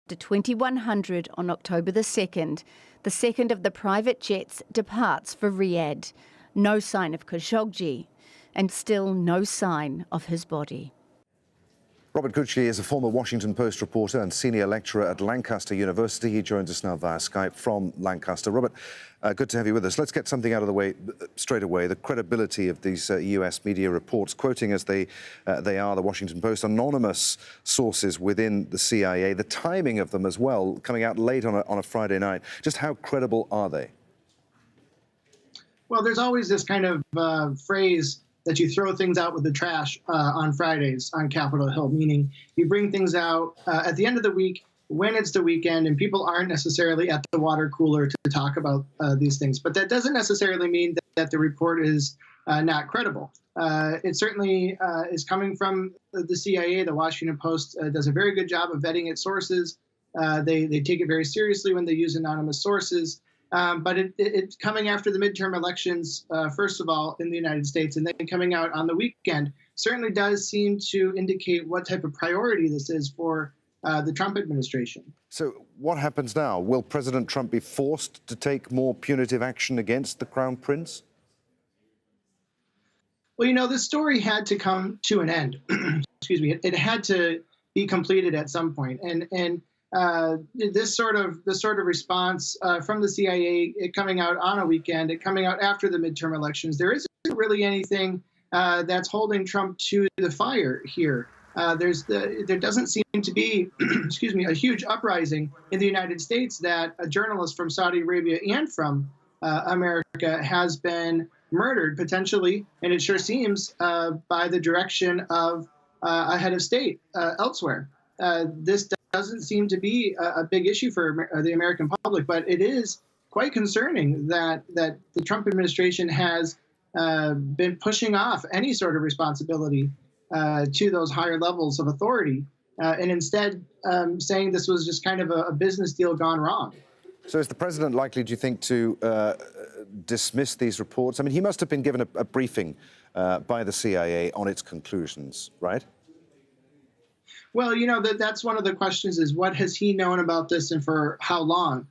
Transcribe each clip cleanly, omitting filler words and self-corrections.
At 2100 on October the 2nd, the second of the private jets departs for Riyadh. No sign of Khashoggi, and still no sign of his body. Robert Gutsche is a former Washington Post reporter and senior lecturer at Lancaster University. He joins us now via Skype from Lancaster. Robert, good to have you with us. Let's get something out of the way straight away. The credibility of these US media reports, quoting as they are the Washington Post, anonymous sources within the CIA, the timing of them as well, coming out late on a Friday night. Just how credible are they? Well, there's always this kind of phrase that you throw things out with the trash on Fridays on Capitol Hill, meaning you bring things out at the end of the week when it's the weekend and people aren't necessarily at the water cooler to talk about these things. But that doesn't necessarily mean that the report is not credible. It certainly is coming from the CIA. The Washington Post does a very good job of vetting its sources. They take it very seriously when they use anonymous sources. But it's coming after the midterm elections, first of all, in the United States, and then coming out on the weekend, certainly does seem to indicate what type of priority this is for the Trump administration. So what happens now? Will President Trump be forced to take more punitive action against the Crown Prince? Well, you know, this story had to come to an end. Excuse me. It had to be completed at some point. And this sort of response from the CIA, it coming out on a weekend, it coming out after the midterm elections, there isn't really anything that's holding Trump to the fire here. There doesn't seem to be, excuse me, a huge uprising in the United States that a journalist from Saudi Arabia and from America has been murdered potentially, and it sure seems by the direction of a head of state elsewhere. This doesn't seem to be a big issue for the American public, but it is quite concerning that the Trump administration has been pushing off any sort of responsibility to those higher levels of authority, and instead saying this was just kind of a business deal gone wrong. So is the president likely, do you think, to dismiss these reports? I mean, he must have been given a briefing by the CIA on its conclusions, right? Well, you know, that's one of the questions is what has he known about this and for how long?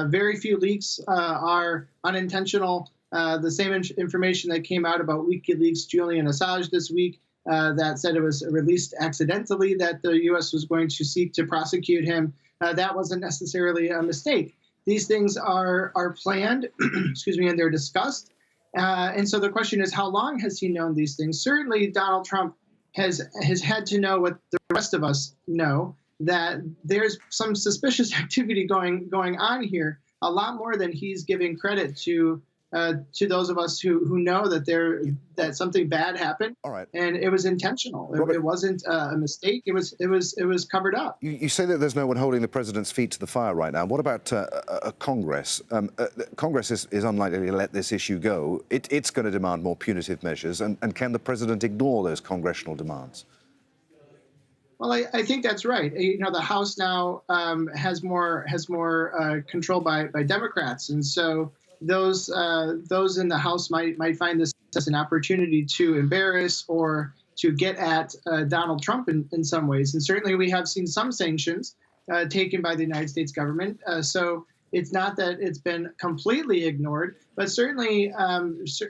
Very few leaks are unintentional. The same information that came out about WikiLeaks' Julian Assange this week that said it was released accidentally, that the U.S. was going to seek to prosecute him. That wasn't necessarily a mistake. These things are planned, excuse me, and they're discussed. And so the question is, how long has he known these things? Certainly, Donald Trump has had to know what the rest of us know, that there's some suspicious activity going on here, a lot more than he's giving credit to those of us who know that something bad happened. All right. And it was intentional. It wasn't a mistake. It was covered up. You say that there's no one holding the president's feet to the fire right now. What about Congress? Congress is unlikely to let this issue go. It's going to demand more punitive measures. And can the president ignore those congressional demands? Well, I think that's right. You know, the House now has more control by Democrats, and so those in the House might find this as an opportunity to embarrass or to get at Donald Trump in some ways. And certainly we have seen some sanctions taken by the United States government. So it's not that it's been completely ignored, but certainly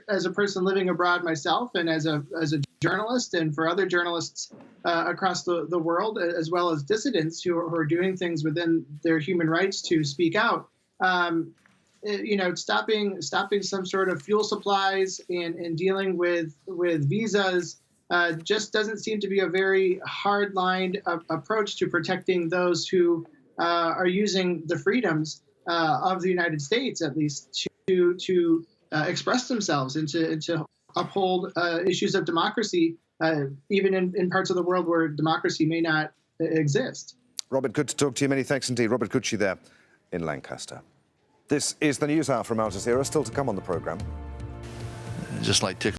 as a person living abroad myself and as a journalist and for other journalists across the world, as well as dissidents who are doing things within their human rights to speak out, you know, stopping some sort of fuel supplies and dealing with visas just doesn't seem to be a very hard-lined approach to protecting those who are using the freedoms of the United States, at least, to express themselves and to uphold issues of democracy, even in parts of the world where democracy may not exist. Robert, good to talk to you. Many thanks indeed. Robert Gutsche there in Lancaster. This is the News Hour from Al Jazeera, still to come on the programme. Just like